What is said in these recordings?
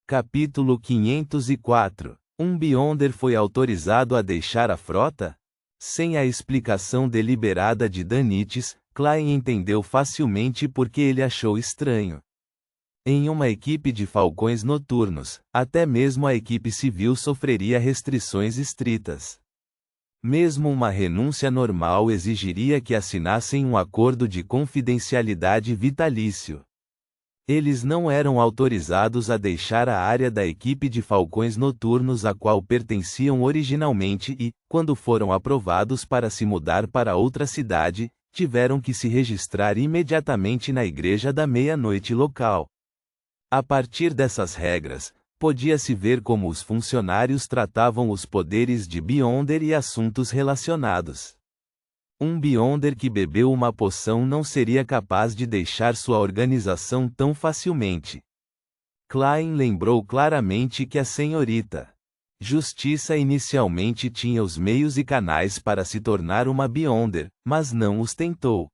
Capítulo 504. Um Beyonder foi autorizado a deixar a frota? Sem a explicação deliberada de Danites, Klein entendeu facilmente porque ele achou estranho. Em uma equipe de falcões noturnos, até mesmo a equipe civil sofreria restrições estritas. Mesmo uma renúncia normal exigiria que assinassem um acordo de confidencialidade vitalício. Eles não eram autorizados a deixar a área da equipe de falcões noturnos a qual pertenciam originalmente e, quando foram aprovados para se mudar para outra cidade, tiveram que se registrar imediatamente na Igreja da Meia-Noite local. A partir dessas regras, podia-se ver como os funcionários tratavam os poderes de Beyonder e assuntos relacionados. Um Beyonder que bebeu uma poção não seria capaz de deixar sua organização tão facilmente. Klein lembrou claramente que a senhorita Justiça inicialmente tinha os meios e canais para se tornar uma Beyonder, mas não os tentou.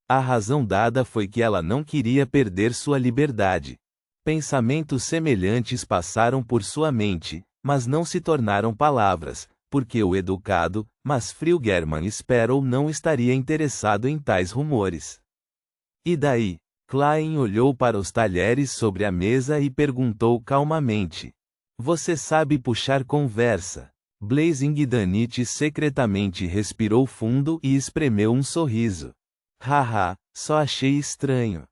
A razão dada foi que ela não queria perder sua liberdade. Pensamentos semelhantes passaram por sua mente, mas não se tornaram palavras, porque o educado, mas frio German Sparrow não estaria interessado em tais rumores. E daí? Klein olhou para os talheres sobre a mesa e perguntou calmamente. Você sabe puxar conversa. Blazing Danites secretamente respirou fundo e espremeu um sorriso. Haha, só achei estranho.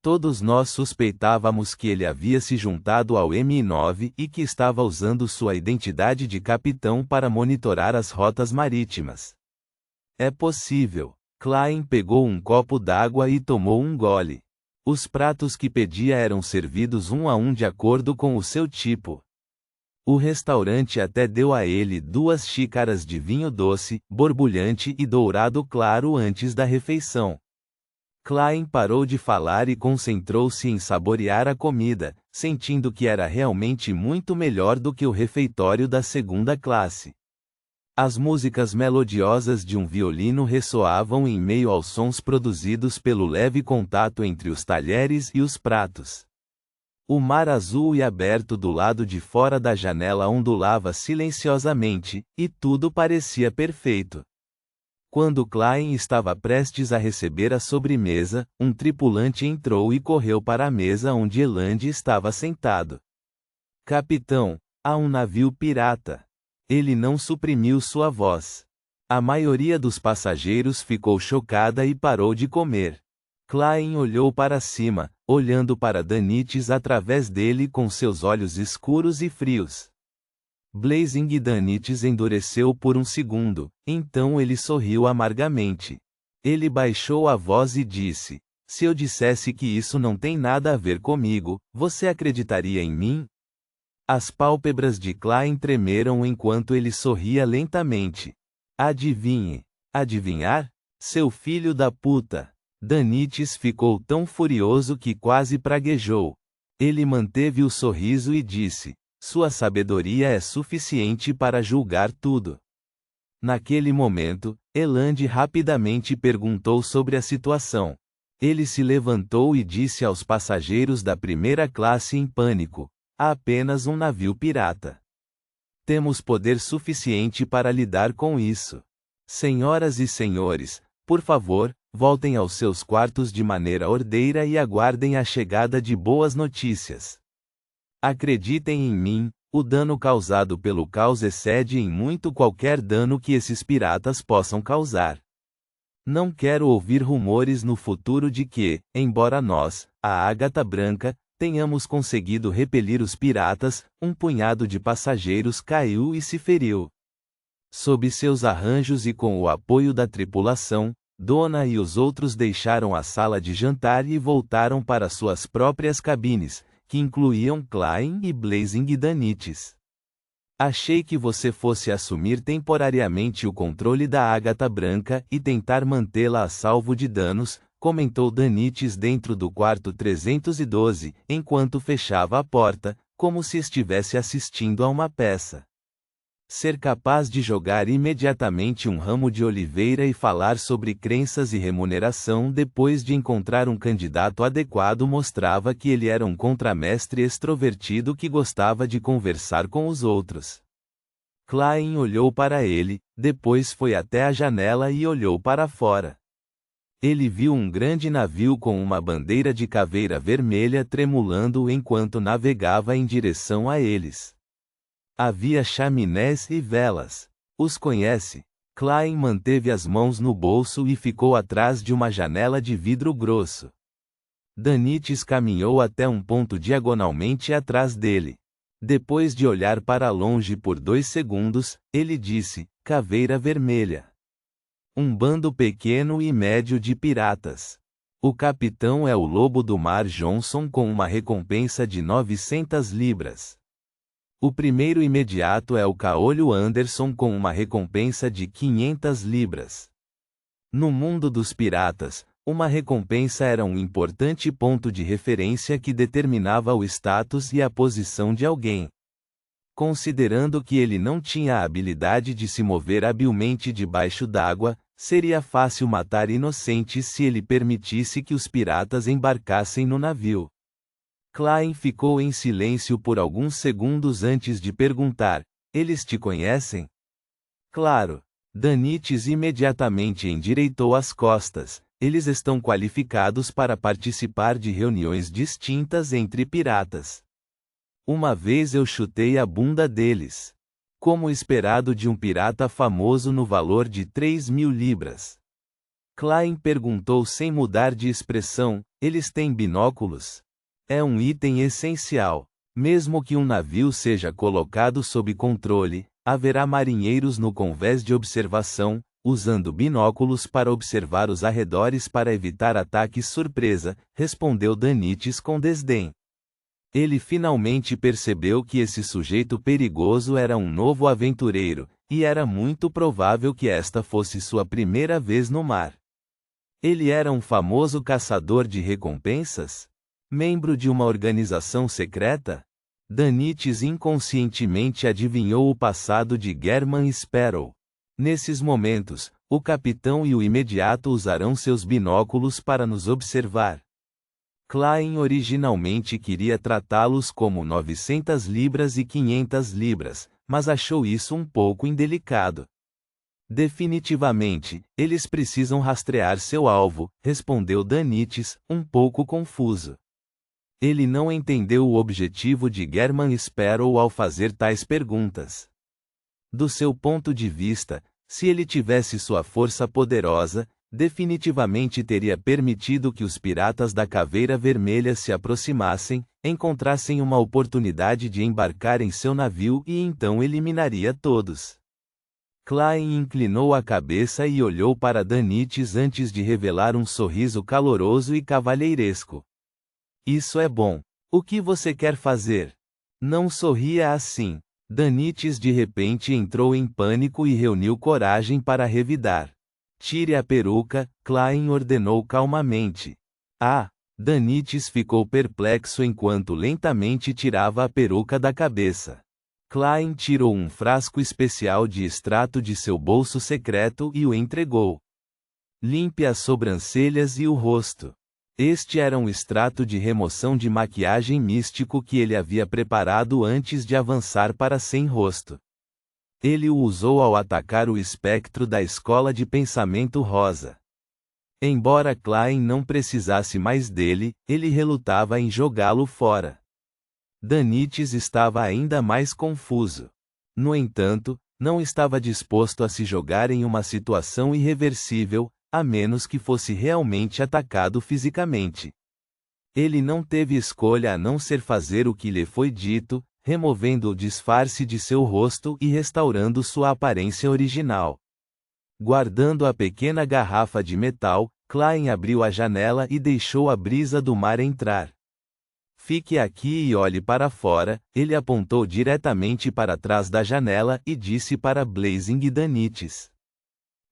Todos nós suspeitávamos que ele havia se juntado ao M9 e que estava usando sua identidade de capitão para monitorar as rotas marítimas. É possível. Klein pegou um copo d'água e tomou um gole. Os pratos que pedia eram servidos um a um de acordo com o seu tipo. O restaurante até deu a ele 2 xícaras de vinho doce, borbulhante e dourado claro antes da refeição. Klein parou de falar e concentrou-se em saborear a comida, sentindo que era realmente muito melhor do que o refeitório da segunda classe. As músicas melodiosas de um violino ressoavam em meio aos sons produzidos pelo leve contato entre os talheres e os pratos. O mar azul e aberto do lado de fora da janela ondulava silenciosamente, e tudo parecia perfeito. Quando Klein estava prestes a receber a sobremesa, um tripulante entrou e correu para a mesa onde Eland estava sentado. Capitão, há um navio pirata. Ele não suprimiu sua voz. A maioria dos passageiros ficou chocada e parou de comer. Klein olhou para cima, olhando para Danites através dele com seus olhos escuros e frios. Blazing Danites endureceu por um segundo, então ele sorriu amargamente. Ele baixou a voz e disse: se eu dissesse que isso não tem nada a ver comigo, você acreditaria em mim? As pálpebras de Klein tremeram enquanto ele sorria lentamente. Adivinhe. Adivinhar? Seu filho da puta. Danites ficou tão furioso que quase praguejou. Ele manteve o sorriso e disse: sua sabedoria é suficiente para julgar tudo. Naquele momento, Eland rapidamente perguntou sobre a situação. Ele se levantou e disse aos passageiros da primeira classe em pânico: há apenas um navio pirata. Temos poder suficiente para lidar com isso. Senhoras e senhores, por favor, voltem aos seus quartos de maneira ordeira e aguardem a chegada de boas notícias. Acreditem em mim, o dano causado pelo caos excede em muito qualquer dano que esses piratas possam causar. Não quero ouvir rumores no futuro de que, embora nós, a Ágata Branca, tenhamos conseguido repelir os piratas, um punhado de passageiros caiu e se feriu. Sob seus arranjos e com o apoio da tripulação, Dona e os outros deixaram a sala de jantar e voltaram para suas próprias cabines, que incluíam Klein e Blazing Danites. Achei que você fosse assumir temporariamente o controle da Ágata Branca e tentar mantê-la a salvo de danos, comentou Danites dentro do quarto 312, enquanto fechava a porta, como se estivesse assistindo a uma peça. Ser capaz de jogar imediatamente um ramo de oliveira e falar sobre crenças e remuneração depois de encontrar um candidato adequado mostrava que ele era um contramestre extrovertido que gostava de conversar com os outros. Klein olhou para ele, depois foi até a janela e olhou para fora. Ele viu um grande navio com uma bandeira de caveira vermelha tremulando enquanto navegava em direção a eles. Havia chaminés e velas. Os conhece? Klein manteve as mãos no bolso e ficou atrás de uma janela de vidro grosso. Danites caminhou até um ponto diagonalmente atrás dele. Depois de olhar para longe por 2 segundos, ele disse: Caveira Vermelha. Um bando pequeno e médio de piratas. O capitão é o Lobo do Mar Johnson com uma recompensa de 900 libras. O primeiro imediato é o Caolho Anderson com uma recompensa de 500 libras. No mundo dos piratas, uma recompensa era um importante ponto de referência que determinava o status e a posição de alguém. Considerando que ele não tinha a habilidade de se mover habilmente debaixo d'água, seria fácil matar inocentes se ele permitisse que os piratas embarcassem no navio. Klein ficou em silêncio por alguns segundos antes de perguntar: Eles te conhecem? Claro. Danites imediatamente endireitou as costas. Eles estão qualificados para participar de reuniões distintas entre piratas. Uma vez eu chutei a bunda deles. Como esperado de um pirata famoso no valor de 3.000 libras. Klein perguntou sem mudar de expressão: Eles têm binóculos? É um item essencial. Mesmo que um navio seja colocado sob controle, haverá marinheiros no convés de observação, usando binóculos para observar os arredores para evitar ataques surpresa, respondeu Danites com desdém. Ele finalmente percebeu que esse sujeito perigoso era um novo aventureiro, e era muito provável que esta fosse sua primeira vez no mar. Ele era um famoso caçador de recompensas? Membro de uma organização secreta? Danites inconscientemente adivinhou o passado de German Sparrow. Nesses momentos, o capitão e o imediato usarão seus binóculos para nos observar. Klein originalmente queria tratá-los como 900 libras e 500 libras, mas achou isso um pouco indelicado. Definitivamente, eles precisam rastrear seu alvo, respondeu Danites, um pouco confuso. Ele não entendeu o objetivo de German Sparrow ao fazer tais perguntas. Do seu ponto de vista, se ele tivesse sua força poderosa, definitivamente teria permitido que os piratas da Caveira Vermelha se aproximassem, encontrassem uma oportunidade de embarcar em seu navio e então eliminaria todos. Klein inclinou a cabeça e olhou para Danites antes de revelar um sorriso caloroso e cavalheiresco. Isso é bom. O que você quer fazer? Não sorria assim. Danites de repente entrou em pânico e reuniu coragem para revidar. Tire a peruca, Klein ordenou calmamente. Danites ficou perplexo enquanto lentamente tirava a peruca da cabeça. Klein tirou um frasco especial de extrato de seu bolso secreto e o entregou. Limpe as sobrancelhas e o rosto. Este era um extrato de remoção de maquiagem místico que ele havia preparado antes de avançar para sem rosto. Ele o usou ao atacar o espectro da escola de pensamento rosa. Embora Klein não precisasse mais dele, ele relutava em jogá-lo fora. Danites estava ainda mais confuso. No entanto, não estava disposto a se jogar em uma situação irreversível, a menos que fosse realmente atacado fisicamente. Ele não teve escolha a não ser fazer o que lhe foi dito, removendo o disfarce de seu rosto e restaurando sua aparência original. Guardando a pequena garrafa de metal, Klein abriu a janela e deixou a brisa do mar entrar. Fique aqui e olhe para fora, ele apontou diretamente para trás da janela e disse para Blazing e Danites.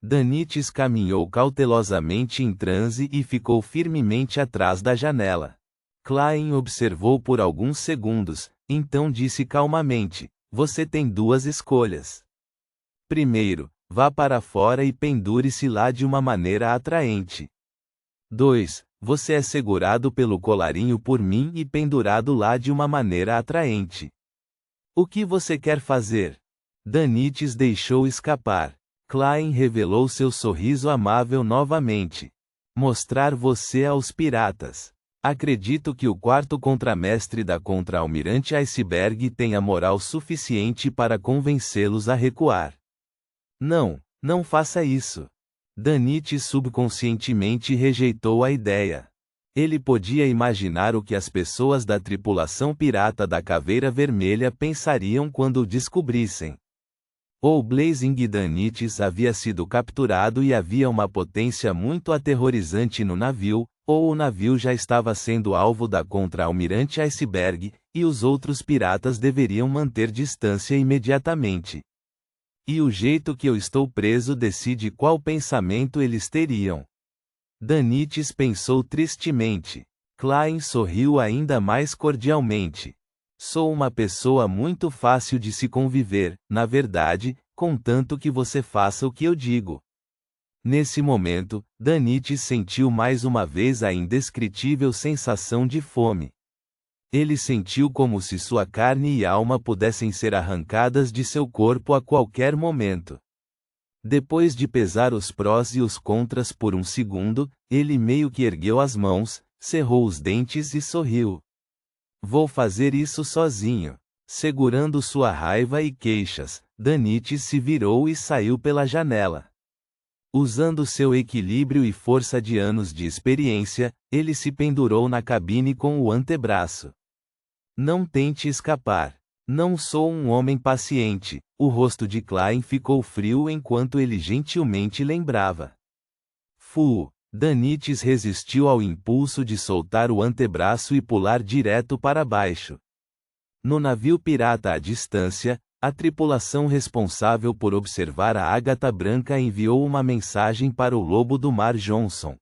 Danites caminhou cautelosamente em transe e ficou firmemente atrás da janela. Klein observou por alguns segundos, então disse calmamente: Você tem 2 escolhas. Primeiro, vá para fora e pendure-se lá de uma maneira atraente. 2. Você é segurado pelo colarinho por mim e pendurado lá de uma maneira atraente. O que você quer fazer? Danites deixou escapar. Klein revelou seu sorriso amável novamente. Mostrar você aos piratas. Acredito que o quarto contramestre da Contra-Almirante Iceberg tenha moral suficiente para convencê-los a recuar. Não, não faça isso. Danites subconscientemente rejeitou a ideia. Ele podia imaginar o que as pessoas da tripulação pirata da Caveira Vermelha pensariam quando o descobrissem. O Blazing Danites havia sido capturado e havia uma potência muito aterrorizante no navio, ou o navio já estava sendo alvo da Contra-Almirante Iceberg, e os outros piratas deveriam manter distância imediatamente. E o jeito que eu estou preso decide qual pensamento eles teriam. Danites pensou tristemente. Klein sorriu ainda mais cordialmente. Sou uma pessoa muito fácil de se conviver, na verdade, contanto que você faça o que eu digo. Nesse momento, Danites sentiu mais uma vez a indescritível sensação de fome. Ele sentiu como se sua carne e alma pudessem ser arrancadas de seu corpo a qualquer momento. Depois de pesar os prós e os contras por um segundo, ele meio que ergueu as mãos, cerrou os dentes e sorriu. Vou fazer isso sozinho. Segurando sua raiva e queixas, Danites se virou e saiu pela janela. Usando seu equilíbrio e força de anos de experiência, ele se pendurou na cabine com o antebraço. Não tente escapar. Não sou um homem paciente. O rosto de Klein ficou frio enquanto ele gentilmente lembrava. Danites resistiu ao impulso de soltar o antebraço e pular direto para baixo. No navio pirata à distância, a tripulação responsável por observar a Ágata Branca enviou uma mensagem para o Lobo do Mar Johnson.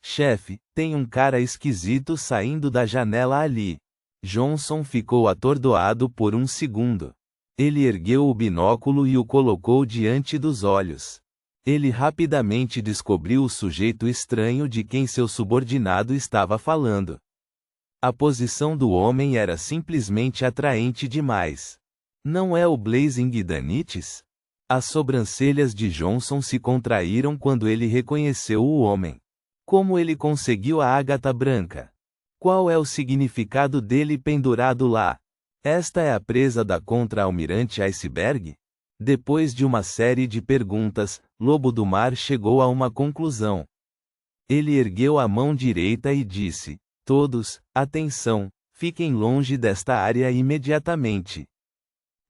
Chefe, tem um cara esquisito saindo da janela ali. Johnson ficou atordoado por um segundo. Ele ergueu o binóculo e o colocou diante dos olhos. Ele rapidamente descobriu o sujeito estranho de quem seu subordinado estava falando. A posição do homem era simplesmente atraente demais. Não é o Blazing Danites? As sobrancelhas de Johnson se contraíram quando ele reconheceu o homem. Como ele conseguiu a Ágata Branca? Qual é o significado dele pendurado lá? Esta é a presa da Contra-Almirante Iceberg? Depois de uma série de perguntas, Lobo do Mar chegou a uma conclusão. Ele ergueu a mão direita e disse: Todos, atenção, fiquem longe desta área imediatamente.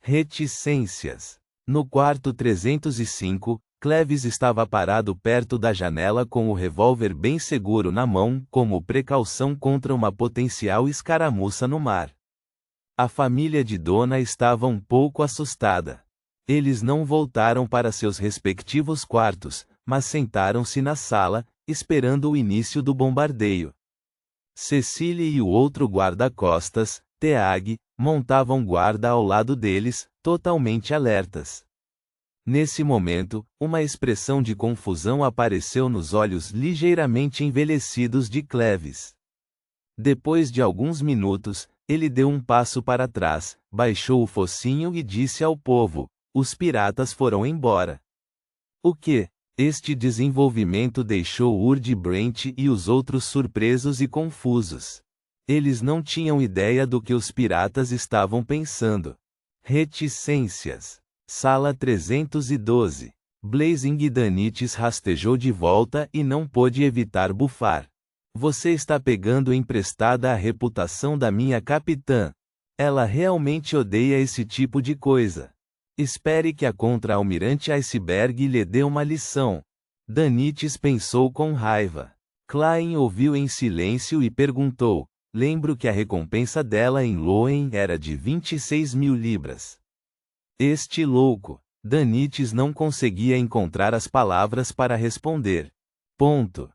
Reticências. No quarto 305, Cleves estava parado perto da janela com o revólver bem seguro na mão, como precaução contra uma potencial escaramuça no mar. A família de Dona estava um pouco assustada. Eles não voltaram para seus respectivos quartos, mas sentaram-se na sala, esperando o início do bombardeio. Cecily e o outro guarda-costas, Teag, montavam guarda ao lado deles, totalmente alertas. Nesse momento, uma expressão de confusão apareceu nos olhos ligeiramente envelhecidos de Cleves. Depois de alguns minutos, ele deu um passo para trás, baixou o focinho e disse ao povo: Os piratas foram embora. O quê? Este desenvolvimento deixou Urd Brent e os outros surpresos e confusos. Eles não tinham ideia do que os piratas estavam pensando. Reticências. Sala 312. Blazing Danites rastejou de volta e não pôde evitar bufar. Você está pegando emprestada a reputação da minha capitã. Ela realmente odeia esse tipo de coisa. Espere que a Contra-Almirante Iceberg lhe dê uma lição. Danites pensou com raiva. Klein ouviu em silêncio e perguntou: Lembro que a recompensa dela em Loen era de 26.000 libras. Este louco. Danites não conseguia encontrar as palavras para responder. Ponto.